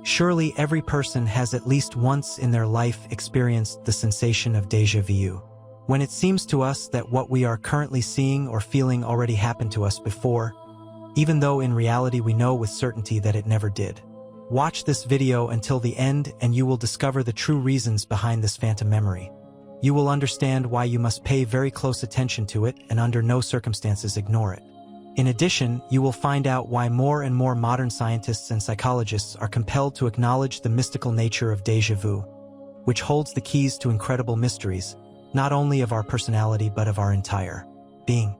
Surely every person has at least once in their life experienced the sensation of déjà vu, when it seems to us that what we are currently seeing or feeling already happened to us before, even though in reality we know with certainty that it never did. Watch this video until the end and you will discover the true reasons behind this phantom memory. You will understand why you must pay very close attention to it and under no circumstances ignore it. In addition, you will find out why more and more modern scientists and psychologists are compelled to acknowledge the mystical nature of déjà vu, which holds the keys to incredible mysteries, not only of our personality but of our entire being.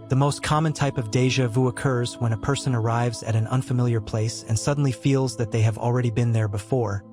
The most common type of déjà vu occurs when a person arrives at an unfamiliar place and suddenly feels that they have already been there before,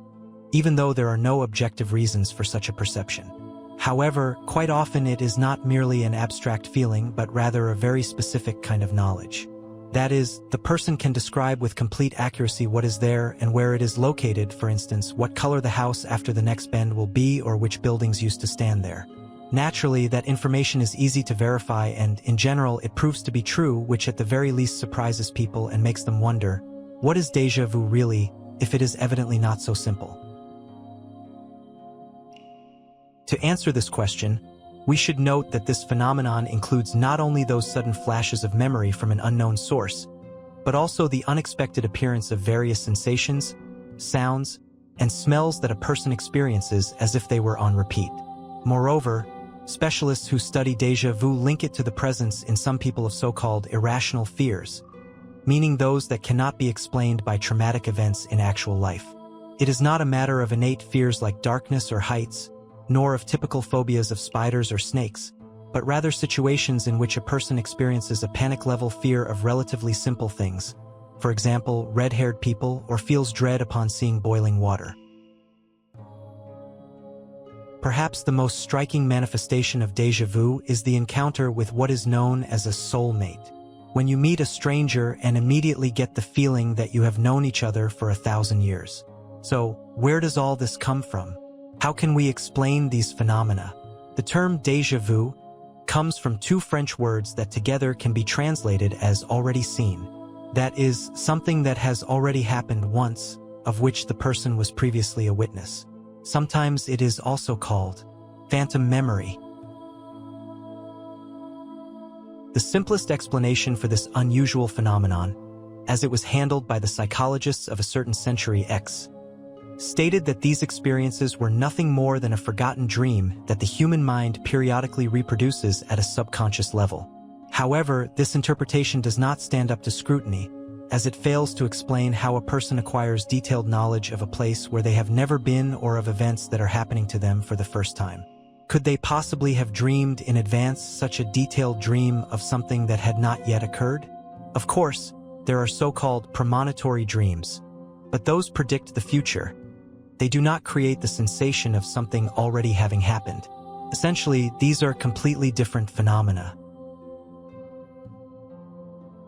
even though there are no objective reasons for such a perception. However, quite often it is not merely an abstract feeling but rather a very specific kind of knowledge. That is, the person can describe with complete accuracy what is there and where it is located, for instance, what color the house after the next bend will be or which buildings used to stand there. Naturally, that information is easy to verify and, in general, it proves to be true, which at the very least surprises people and makes them wonder, what is déjà vu really, if it is evidently not so simple? To answer this question, we should note that this phenomenon includes not only those sudden flashes of memory from an unknown source, but also the unexpected appearance of various sensations, sounds, and smells that a person experiences as if they were on repeat. Moreover, specialists who study déjà vu link it to the presence in some people of so-called irrational fears, meaning those that cannot be explained by traumatic events in actual life. It is not a matter of innate fears like darkness or heights, nor of typical phobias of spiders or snakes, but rather situations in which a person experiences a panic-level fear of relatively simple things, for example, red-haired people, or feels dread upon seeing boiling water. Perhaps the most striking manifestation of déjà vu is the encounter with what is known as a soulmate, when you meet a stranger and immediately get the feeling that you have known each other for 1,000 years. So, where does all this come from? How can we explain these phenomena? The term déjà vu comes from two French words that together can be translated as already seen. That is, something that has already happened once, of which the person was previously a witness. Sometimes it is also called phantom memory. The simplest explanation for this unusual phenomenon, as it was handled by the psychologists of a certain century X, stated that these experiences were nothing more than a forgotten dream that the human mind periodically reproduces at a subconscious level. However, this interpretation does not stand up to scrutiny, as it fails to explain how a person acquires detailed knowledge of a place where they have never been or of events that are happening to them for the first time. Could they possibly have dreamed in advance such a detailed dream of something that had not yet occurred? Of course, there are so-called premonitory dreams, but those predict the future. They do not create the sensation of something already having happened. Essentially, these are completely different phenomena.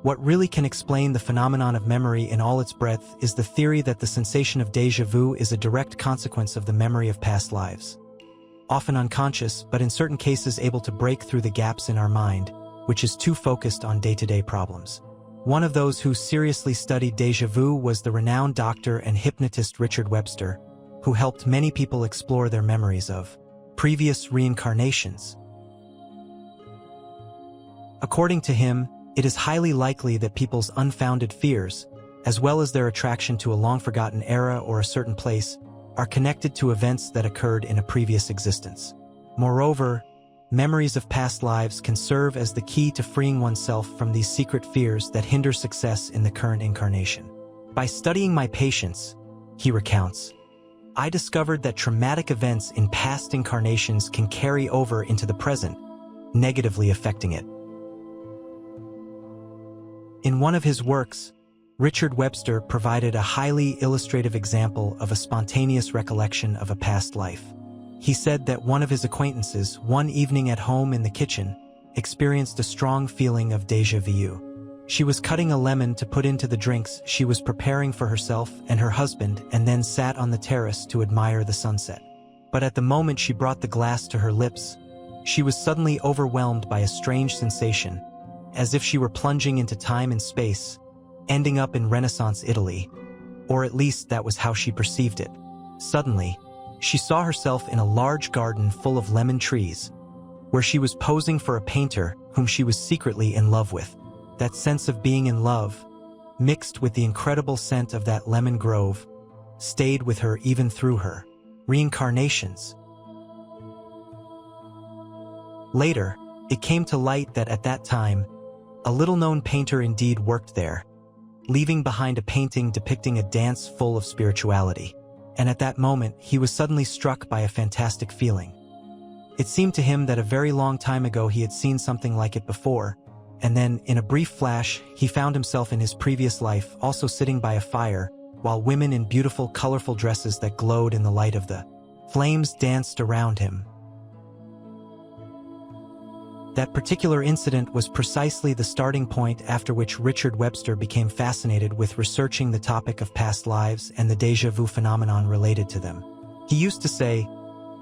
What really can explain the phenomenon of memory in all its breadth is the theory that the sensation of déjà vu is a direct consequence of the memory of past lives. Often unconscious, but in certain cases able to break through the gaps in our mind, which is too focused on day-to-day problems. One of those who seriously studied déjà vu was the renowned doctor and hypnotist Richard Webster, who helped many people explore their memories of previous reincarnations. According to him, it is highly likely that people's unfounded fears, as well as their attraction to a long-forgotten era or a certain place, are connected to events that occurred in a previous existence. Moreover, memories of past lives can serve as the key to freeing oneself from these secret fears that hinder success in the current incarnation. By studying my patients, he recounts, I discovered that traumatic events in past incarnations can carry over into the present, negatively affecting it. In one of his works, Richard Webster provided a highly illustrative example of a spontaneous recollection of a past life. He said that one of his acquaintances, one evening at home in the kitchen, experienced a strong feeling of déjà vu. She was cutting a lemon to put into the drinks she was preparing for herself and her husband, and then sat on the terrace to admire the sunset. But at the moment she brought the glass to her lips, she was suddenly overwhelmed by a strange sensation, as if she were plunging into time and space, ending up in Renaissance Italy, or at least that was how she perceived it. Suddenly, she saw herself in a large garden full of lemon trees, where she was posing for a painter whom she was secretly in love with. That sense of being in love, mixed with the incredible scent of that lemon grove, stayed with her even through her reincarnations. Later, it came to light that at that time, a little-known painter indeed worked there, leaving behind a painting depicting a dance full of spirituality. And at that moment, he was suddenly struck by a fantastic feeling. It seemed to him that a very long time ago he had seen something like it before, and then, in a brief flash, he found himself in his previous life also sitting by a fire, while women in beautiful, colorful dresses that glowed in the light of the flames danced around him. That particular incident was precisely the starting point after which Richard Webster became fascinated with researching the topic of past lives and the déjà vu phenomenon related to them. He used to say,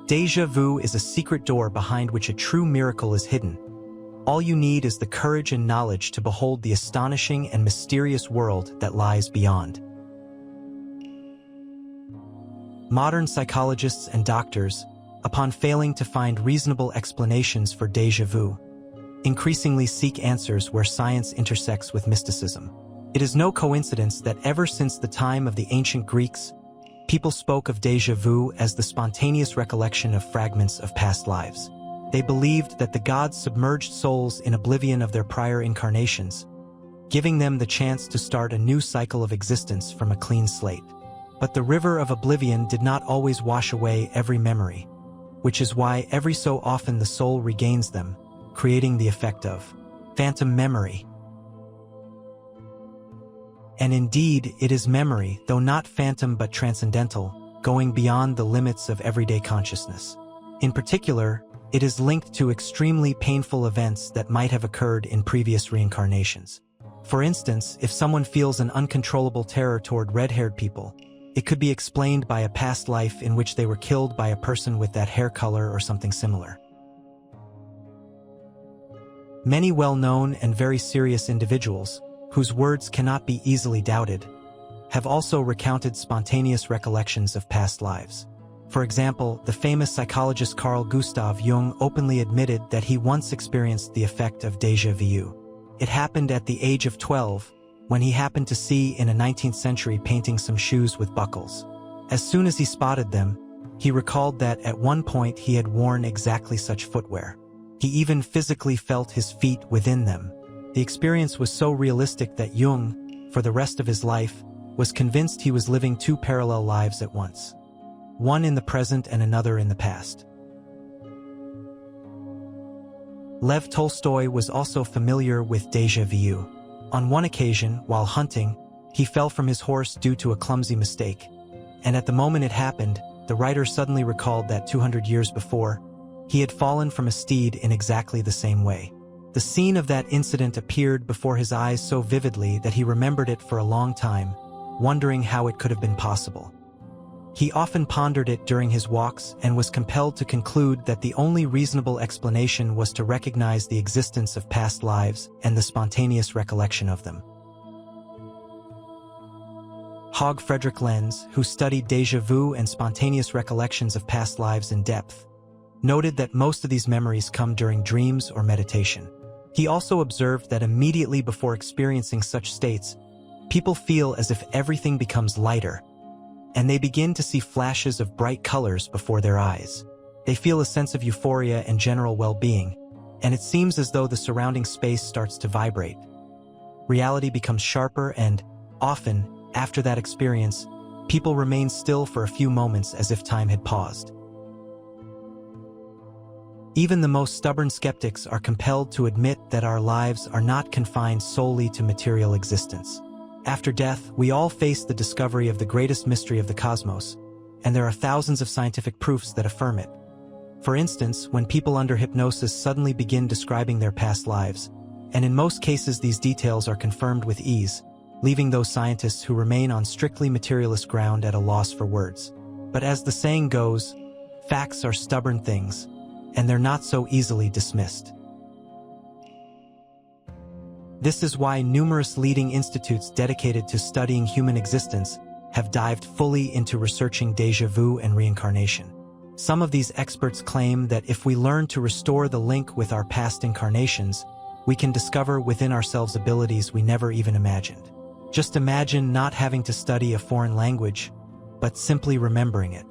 "Déjà vu is a secret door behind which a true miracle is hidden. All you need is the courage and knowledge to behold the astonishing and mysterious world that lies beyond." Modern psychologists and doctors, upon failing to find reasonable explanations for déjà vu, increasingly seek answers where science intersects with mysticism. It is no coincidence that ever since the time of the ancient Greeks, people spoke of déjà vu as the spontaneous recollection of fragments of past lives. They believed that the gods submerged souls in oblivion of their prior incarnations, giving them the chance to start a new cycle of existence from a clean slate. But the river of oblivion did not always wash away every memory, which is why every so often the soul regains them, creating the effect of phantom memory. And indeed, it is memory, though not phantom but transcendental, going beyond the limits of everyday consciousness. In particular, it is linked to extremely painful events that might have occurred in previous reincarnations. For instance, if someone feels an uncontrollable terror toward red-haired people, it could be explained by a past life in which they were killed by a person with that hair color or something similar. Many well-known and very serious individuals, whose words cannot be easily doubted, have also recounted spontaneous recollections of past lives. For example, the famous psychologist Carl Gustav Jung openly admitted that he once experienced the effect of déjà vu. It happened at the age of 12, when he happened to see in a 19th century painting some shoes with buckles. As soon as he spotted them, he recalled that at one point he had worn exactly such footwear. He even physically felt his feet within them. The experience was so realistic that Jung, for the rest of his life, was convinced he was living two parallel lives at once. One in the present and another in the past. Lev Tolstoy was also familiar with déjà vu. On one occasion, while hunting, he fell from his horse due to a clumsy mistake, and at the moment it happened, the writer suddenly recalled that 200 years before, he had fallen from a steed in exactly the same way. The scene of that incident appeared before his eyes so vividly that he remembered it for a long time, wondering how it could have been possible. He often pondered it during his walks and was compelled to conclude that the only reasonable explanation was to recognize the existence of past lives and the spontaneous recollection of them. Hogg Frederick Lenz, who studied déjà vu and spontaneous recollections of past lives in depth, noted that most of these memories come during dreams or meditation. He also observed that immediately before experiencing such states, people feel as if everything becomes lighter, and they begin to see flashes of bright colors before their eyes. They feel a sense of euphoria and general well-being, and it seems as though the surrounding space starts to vibrate. Reality becomes sharper and, often, after that experience, people remain still for a few moments as if time had paused. Even the most stubborn skeptics are compelled to admit that our lives are not confined solely to material existence. After death, we all face the discovery of the greatest mystery of the cosmos, and there are thousands of scientific proofs that affirm it. For instance, when people under hypnosis suddenly begin describing their past lives, and in most cases these details are confirmed with ease, leaving those scientists who remain on strictly materialist ground at a loss for words. But as the saying goes, facts are stubborn things, and they're not so easily dismissed. This is why numerous leading institutes dedicated to studying human existence have dived fully into researching déjà vu and reincarnation. Some of these experts claim that if we learn to restore the link with our past incarnations, we can discover within ourselves abilities we never even imagined. Just imagine not having to study a foreign language, but simply remembering it.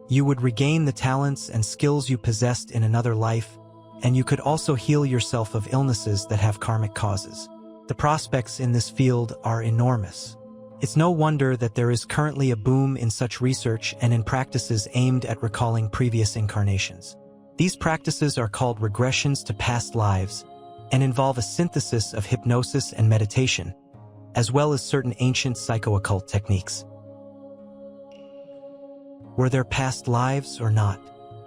You would regain the talents and skills you possessed in another life, and you could also heal yourself of illnesses that have karmic causes. The prospects in this field are enormous. It's no wonder that there is currently a boom in such research and in practices aimed at recalling previous incarnations. These practices are called regressions to past lives and involve a synthesis of hypnosis and meditation, as well as certain ancient psycho-occult techniques. Were there past lives or not?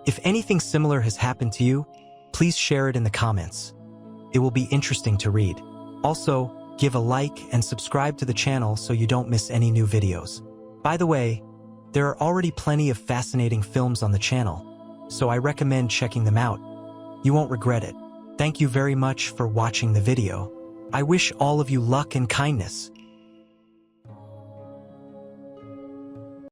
If anything similar has happened to you, please share it in the comments. It will be interesting to read. Also, give a like and subscribe to the channel so you don't miss any new videos. By the way, there are already plenty of fascinating films on the channel, so I recommend checking them out. You won't regret it. Thank you very much for watching the video. I wish all of you luck and kindness.